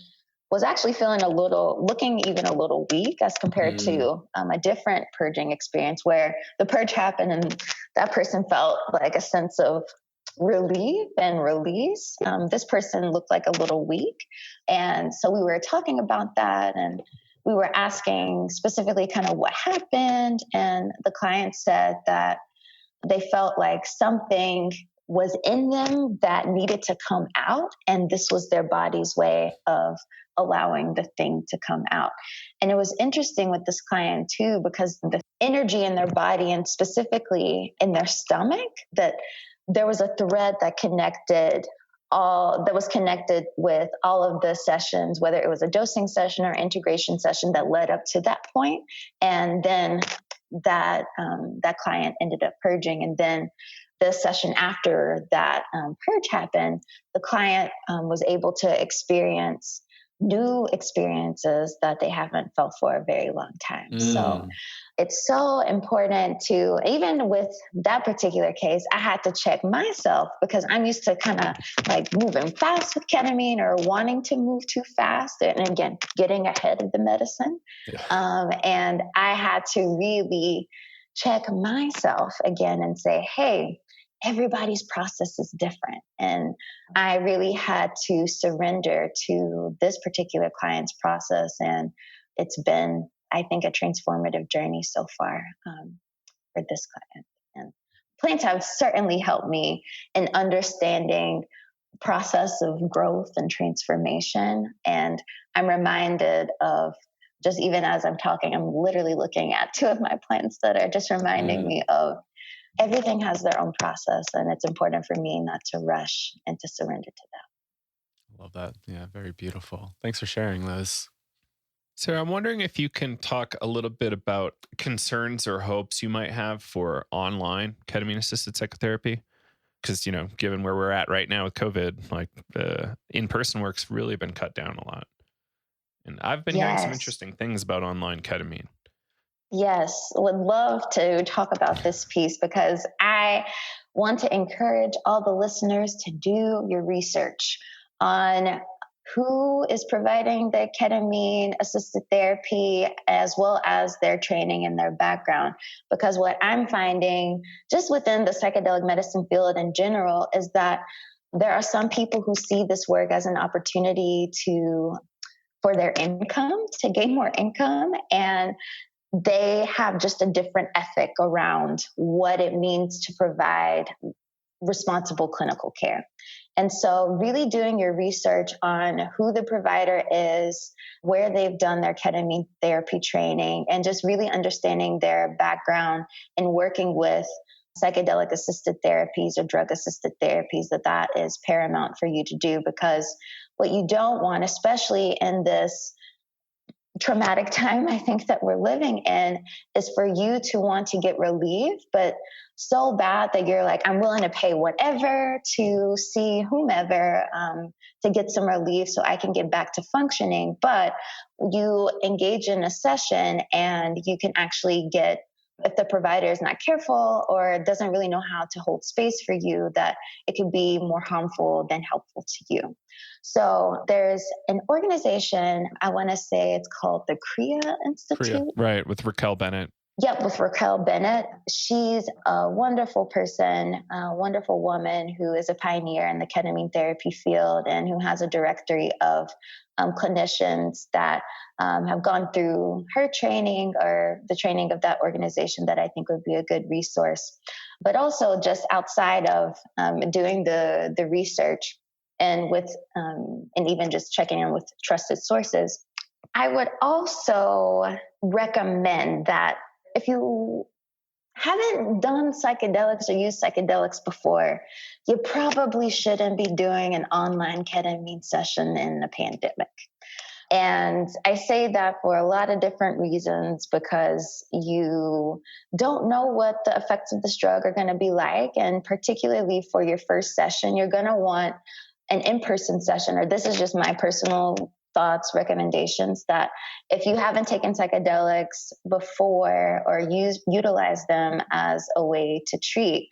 was actually looking even a little weak as compared to a different purging experience where the purge happened and that person felt like a sense of relief and release. This person looked like a little weak. And so we were talking about that, and we were asking specifically kind of what happened. And the client said that they felt like something was in them that needed to come out. And this was their body's way of allowing the thing to come out. And it was interesting with this client too, because the energy in their body, and specifically in their stomach, that there was a thread that was connected with all of the sessions, whether it was a dosing session or integration session that led up to that point. And then that client ended up purging. And then the session after that purge happened, the client was able to experience new experiences that they haven't felt for a very long time. So it's so important to, even with that particular case, I had to check myself because I'm used to kind of like moving fast with ketamine or wanting to move too fast. And again, getting ahead of the medicine. Yeah. And I had to really check myself again and say, hey, everybody's process is different. And I really had to surrender to this particular client's process. And it's been, I think, a transformative journey so far for this client. And plants have certainly helped me in understanding the process of growth and transformation. And I'm reminded of, just even as I'm talking, I'm literally looking at two of my plants that are just reminding me of everything has their own process, and it's important for me not to rush and to surrender to that. I love that. Yeah, very beautiful. Thanks for sharing, Liz. Sarah, I'm wondering if you can talk a little bit about concerns or hopes you might have for online ketamine-assisted psychotherapy. Because, given where we're at right now with COVID, like in-person work's really been cut down a lot. And I've been hearing some interesting things about online ketamine. Yes, would love to talk about this piece because I want to encourage all the listeners to do your research on who is providing the ketamine assisted therapy as well as their training and their background. Because what I'm finding just within the psychedelic medicine field in general is that there are some people who see this work as an opportunity for their income, to gain more income, and they have just a different ethic around what it means to provide responsible clinical care. And so, really doing your research on who the provider is, where they've done their ketamine therapy training, and just really understanding their background in working with psychedelic assisted therapies or drug assisted therapies, that is paramount for you to do. Because what you don't want, especially in this traumatic time I think that we're living in, is for you to want to get relief, but so bad that you're like, I'm willing to pay whatever to see whomever to get some relief so I can get back to functioning. But you engage in a session and you can actually get, if the provider is not careful or doesn't really know how to hold space for you, that it could be more harmful than helpful to you. So there's an organization, I want to say it's called the KRIA Institute. Right, with Raquel Bennett. Yep, with Raquel Bennett. She's a wonderful person, a wonderful woman who is a pioneer in the ketamine therapy field and who has a directory of clinicians that have gone through her training or the training of that organization that I think would be a good resource. But also just outside of doing the research and with and even just checking in with trusted sources, I would also recommend that if you haven't done psychedelics or used psychedelics before, you probably shouldn't be doing an online ketamine session in a pandemic. And I say that for a lot of different reasons, because you don't know what the effects of this drug are going to be like. And particularly for your first session, you're going to want an in-person session, or this is just my personal thoughts, recommendations, that if you haven't taken psychedelics before or utilize them as a way to treat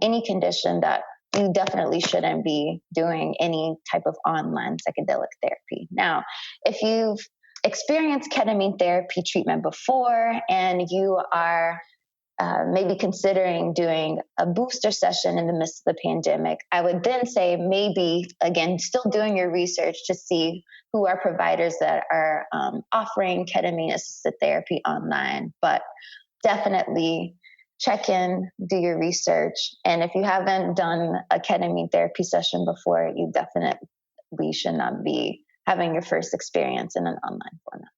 any condition, that you definitely shouldn't be doing any type of online psychedelic therapy. Now, if you've experienced ketamine therapy treatment before and you are maybe considering doing a booster session in the midst of the pandemic, I would then say maybe, again, still doing your research to see who are providers that are offering ketamine-assisted therapy online. But definitely check in, do your research. And if you haven't done a ketamine therapy session before, you definitely should not be having your first experience in an online format.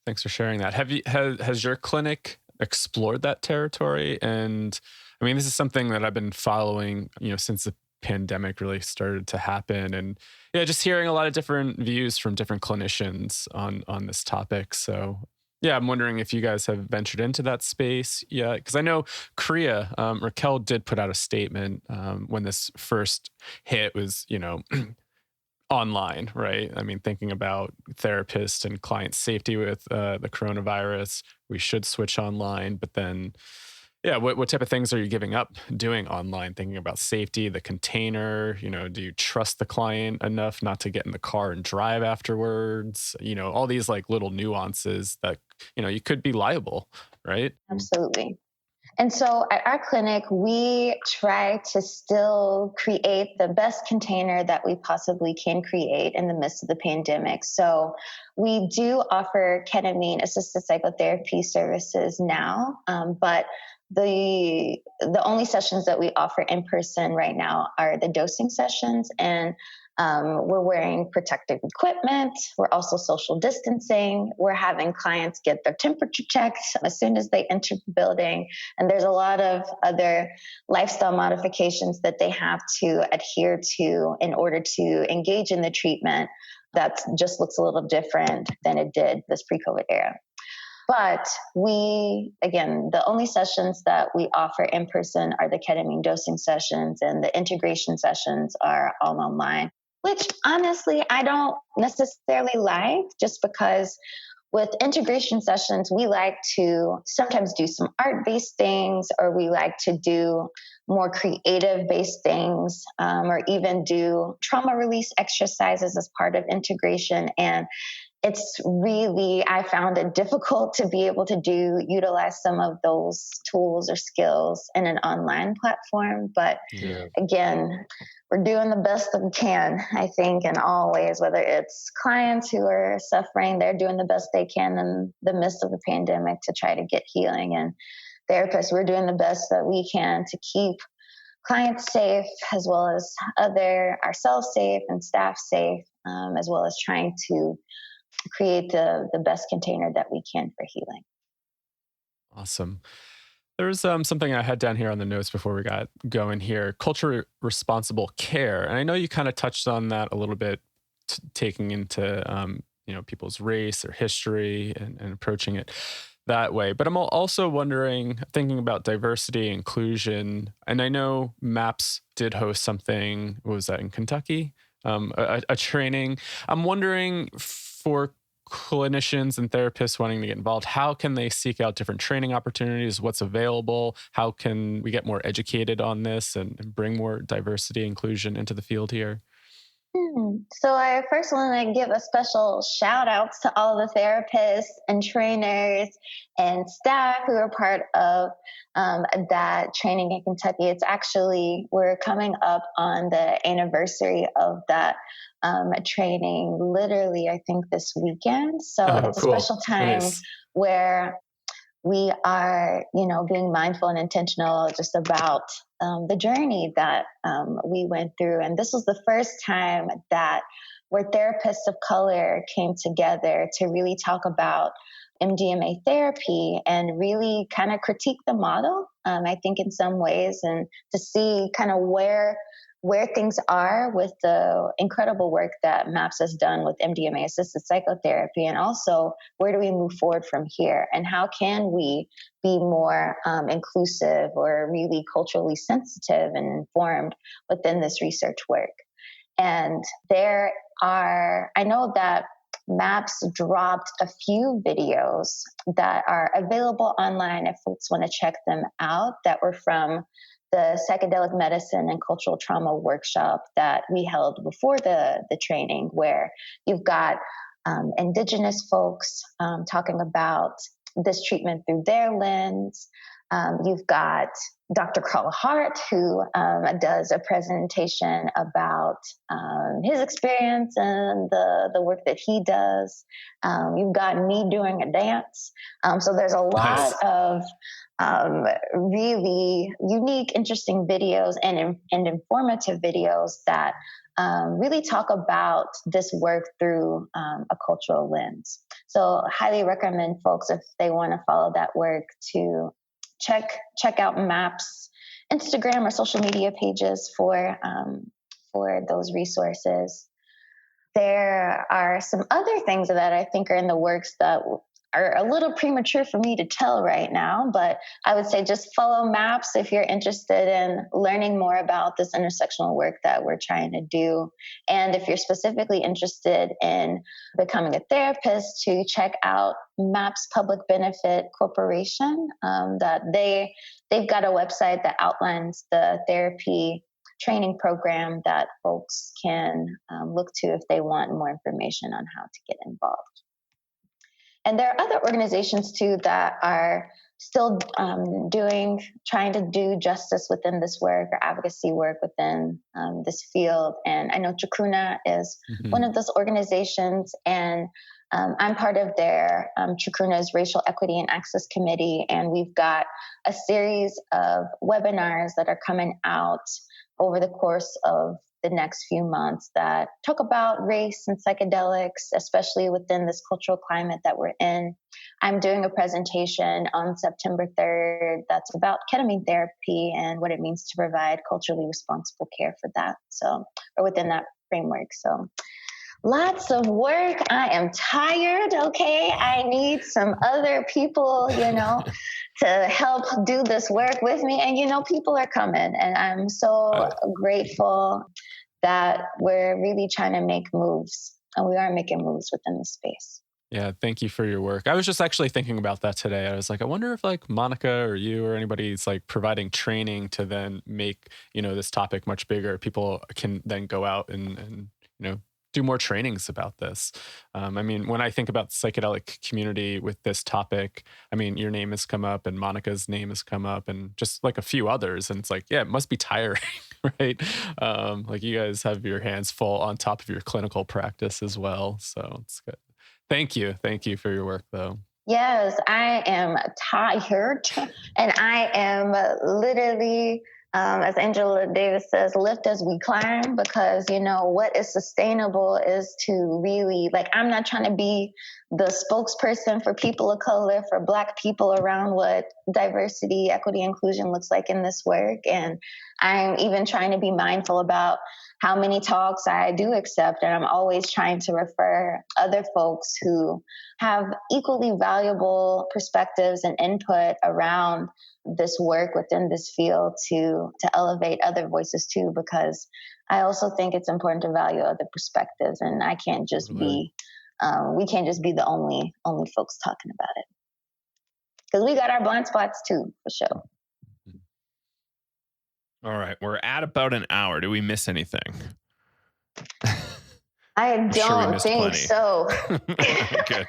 Thanks for sharing that. Has your clinic explored that territory? And I mean, this is something that I've been following, since the pandemic really started to happen, and just hearing a lot of different views from different clinicians on this topic. So I'm wondering if you guys have ventured into that space. Yeah, because I know KRIA, Raquel did put out a statement when this first hit was, online, right? I mean, thinking about therapist and client safety with the coronavirus, we should switch online. But then, what type of things are you giving up doing online? Thinking about safety, the container, do you trust the client enough not to get in the car and drive afterwards? All these like little nuances that, you could be liable, right? Absolutely. And so at our clinic, we try to still create the best container that we possibly can create in the midst of the pandemic. So we do offer ketamine-assisted psychotherapy services now, but the only sessions that we offer in person right now are the dosing sessions, and we're wearing protective equipment. We're also social distancing. We're having clients get their temperature checked as soon as they enter the building. And there's a lot of other lifestyle modifications that they have to adhere to in order to engage in the treatment that just looks a little different than it did this pre-COVID era. But the only sessions that we offer in person are the ketamine dosing sessions, and the integration sessions are all online, which honestly, I don't necessarily like, just because with integration sessions, we like to sometimes do some art-based things, or we like to do more creative-based things, or even do trauma release exercises as part of integration. And it's really, I found it difficult to be able to utilize some of those tools or skills in an online platform. But again, we're doing the best that we can, I think, in all ways, whether it's clients who are suffering, they're doing the best they can in the midst of the pandemic to try to get healing. And therapists, we're doing the best that we can to keep clients safe, as well as ourselves safe and staff safe, as well as trying to create the best container that we can for healing. Awesome. There's something I had down here on the notes before we got going here, culture responsible care. And I know you kind of touched on that a little bit, taking into people's race or history and approaching it that way. But I'm also wondering, thinking about diversity, inclusion, and I know MAPS did host something, what was that, in Kentucky? A training. I'm wondering, for clinicians and therapists wanting to get involved, how can they seek out different training opportunities? What's available? How can we get more educated on this and bring more diversity, inclusion into the field here? So I first want to give a special shout out to all the therapists and trainers and staff who are part of that training in Kentucky. It's actually, we're coming up on the anniversary of that training, literally, I think this weekend. So it's cool. a special time where we are, being mindful and intentional just about the journey that we went through. And this was the first time that where therapists of color came together to really talk about MDMA therapy and really kind of critique the model, I think, in some ways, and to see kind of where things are with the incredible work that MAPS has done with MDMA-assisted psychotherapy, and also where do we move forward from here, and how can we be more inclusive or really culturally sensitive and informed within this research work. And I know that MAPS dropped a few videos that are available online if folks want to check them out, that were from the psychedelic medicine and cultural trauma workshop that we held before the training, where you've got indigenous folks talking about this treatment through their lens. You've got Dr. Carl Hart, who does a presentation about his experience and the work that he does. You've got me doing a dance. So there's a lot of really unique, interesting videos and informative videos that really talk about this work through a cultural lens. So I highly recommend folks, if they want to follow that work, to check out MAPS Instagram or social media pages for those resources. There are some other things that I think are in the works that are a little premature for me to tell right now, but I would say just follow MAPS if you're interested in learning more about this intersectional work that we're trying to do. And if you're specifically interested in becoming a therapist, to check out MAPS Public Benefit Corporation. That they've got a website that outlines the therapy training program that folks can look to if they want more information on how to get involved. And there are other organizations too that are still trying to do justice within this work, or advocacy work within this field. And I know Chacruna is one of those organizations, and I'm part of their Chacruna's Racial Equity and Access Committee, and we've got a series of webinars that are coming out over the course of the next few months that talk about race and psychedelics, especially within this cultural climate that we're in. I'm doing a presentation on September 3rd that's about ketamine therapy and what it means to provide culturally responsible care for that. So, or within that framework. So lots of work. I am tired. Okay. I need some other people, to help do this work with me. And, people are coming, and I'm so grateful that we're really trying to make moves, and we are making moves within the space. Yeah, thank you for your work. I was just actually thinking about that today. I was like, I wonder if like Monica or you or anybody's like providing training to then make, this topic much bigger. People can then go out and do more trainings about this. I mean, when I think about the psychedelic community with this topic, I mean, your name has come up and Monica's name has come up and just like a few others. And it's like, yeah, it must be tiring, right? Like you guys have your hands full on top of your clinical practice as well. So it's good. Thank you. Thank you for your work, though. Yes, I am tired, and I am literally, as Angela Davis says, lift as we climb, because, what is sustainable is to really, I'm not trying to be the spokesperson for people of color, for Black people around what diversity, equity, inclusion looks like in this work. And I'm even trying to be mindful about how many talks I do accept. And I'm always trying to refer other folks who have equally valuable perspectives and input around this work within this field to elevate other voices too, because I also think it's important to value other perspectives. And I can't just be, we can't just be the only folks talking about it. Because we got our blind spots too, for sure. All right. We're at about an hour. Do we miss anything? I don't think so. Good.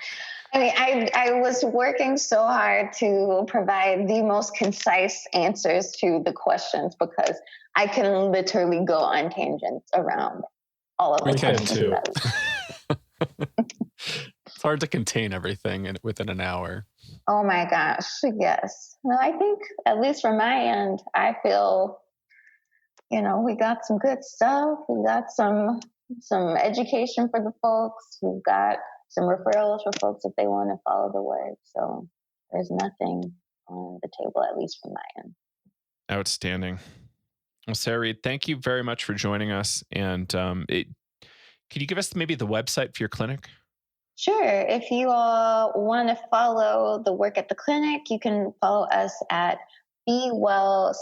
I mean, I was working so hard to provide the most concise answers to the questions, because I can literally go on tangents around all of the questions. Too. It's hard to contain everything within an hour. Oh my gosh, yes. Well, I think, at least from my end, I feel, we got some good stuff. We got some education for the folks. We've got some referrals for folks if they want to follow the work. So there's nothing on the table, at least from my end. Outstanding. Well, Sara Reed, thank you very much for joining us. And can you give us maybe the website for your clinic? Sure. If you all want to follow the work at the clinic, you can follow us at bewellct.com,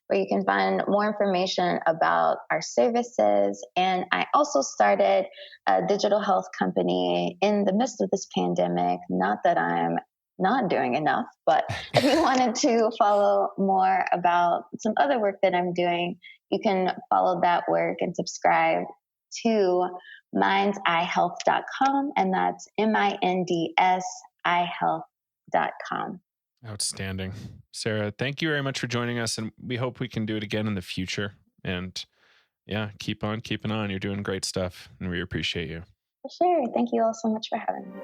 where you can find more information about our services. And I also started a digital health company in the midst of this pandemic. Not that I'm not doing enough, but if you wanted to follow more about some other work that I'm doing, you can follow that work and subscribe to mindsihealth.com, and that's mindsihealth.com. Outstanding. Sara, thank you very much for joining us, and we hope we can do it again in the future. And yeah, keep on keeping on. You're doing great stuff, and we appreciate you. For sure. Thank you all so much for having me.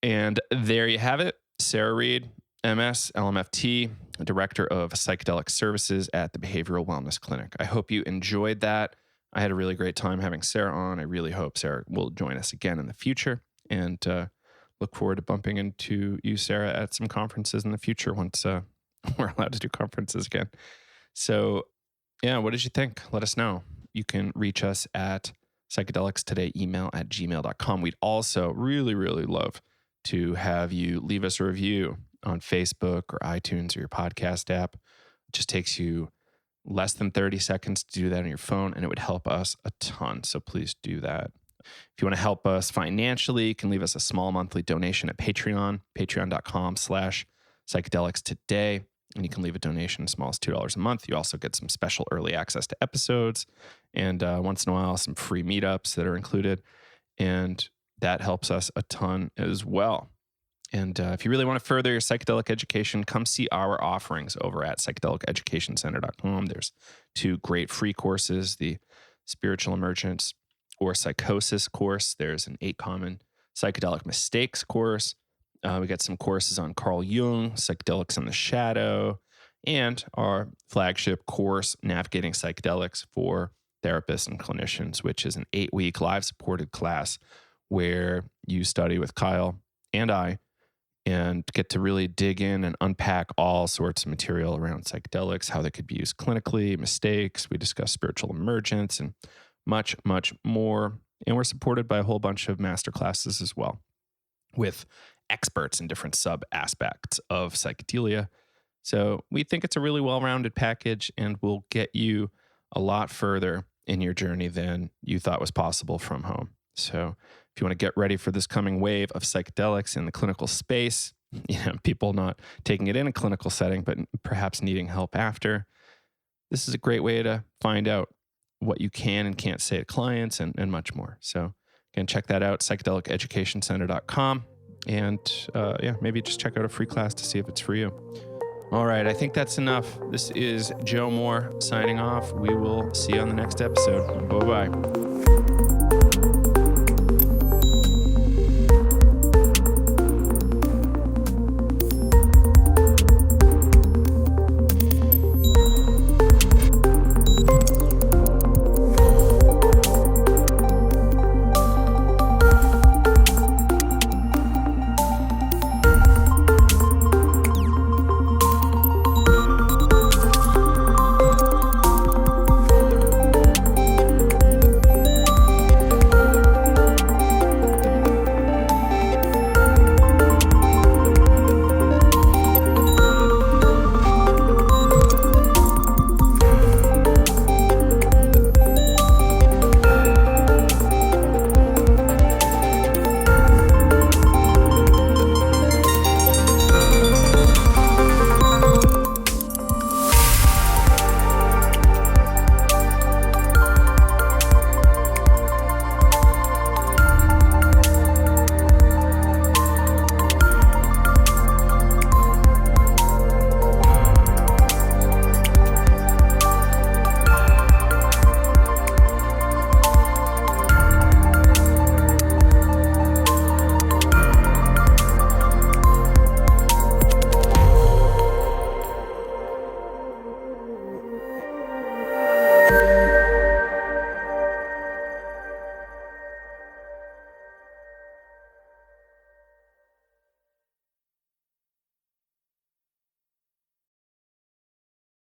And there you have it. Sara Reed, MS, LMFT, Director of Psychedelic Services at the Behavioral Wellness Clinic. I hope you enjoyed that. I had a really great time having Sara on. I really hope Sara will join us again in the future, and look forward to bumping into you, Sara, at some conferences in the future once we're allowed to do conferences again. So yeah, what did you think? Let us know. You can reach us at psychedelicstoday@gmail.com. We'd also really, really love to have you leave us a review on Facebook or iTunes or your podcast app. It just takes you less than 30 seconds to do that on your phone, and it would help us a ton. So please do that. If you want to help us financially, you can leave us a small monthly donation at Patreon, patreon.com/psychedelics today. And you can leave a donation as small as $2 a month. You also get some special early access to episodes, and once in a while, some free meetups that are included. And that helps us a ton as well. And if you really want to further your psychedelic education, come see our offerings over at psychedeliceducationcenter.com. There's 2 great free courses, the Spiritual Emergence or Psychosis course. There's an 8 common psychedelic mistakes course. We got some courses on Carl Jung, Psychedelics in the Shadow, and our flagship course, Navigating Psychedelics for Therapists and Clinicians, which is an 8-week live supported class where you study with Kyle and I and get to really dig in and unpack all sorts of material around psychedelics, how they could be used clinically, mistakes. We discuss spiritual emergence and much, much more. And we're supported by a whole bunch of master classes as well with experts in different sub-aspects of psychedelia. So we think it's a really well-rounded package and will get you a lot further in your journey than you thought was possible from home. So if you want to get ready for this coming wave of psychedelics in the clinical space, people not taking it in a clinical setting, but perhaps needing help after, this is a great way to find out what you can and can't say to clients and much more. So again, check that out, psychedelicEducationCenter.com. And maybe just check out a free class to see if it's for you. All right, I think that's enough. This is Joe Moore signing off. We will see you on the next episode. Bye-bye.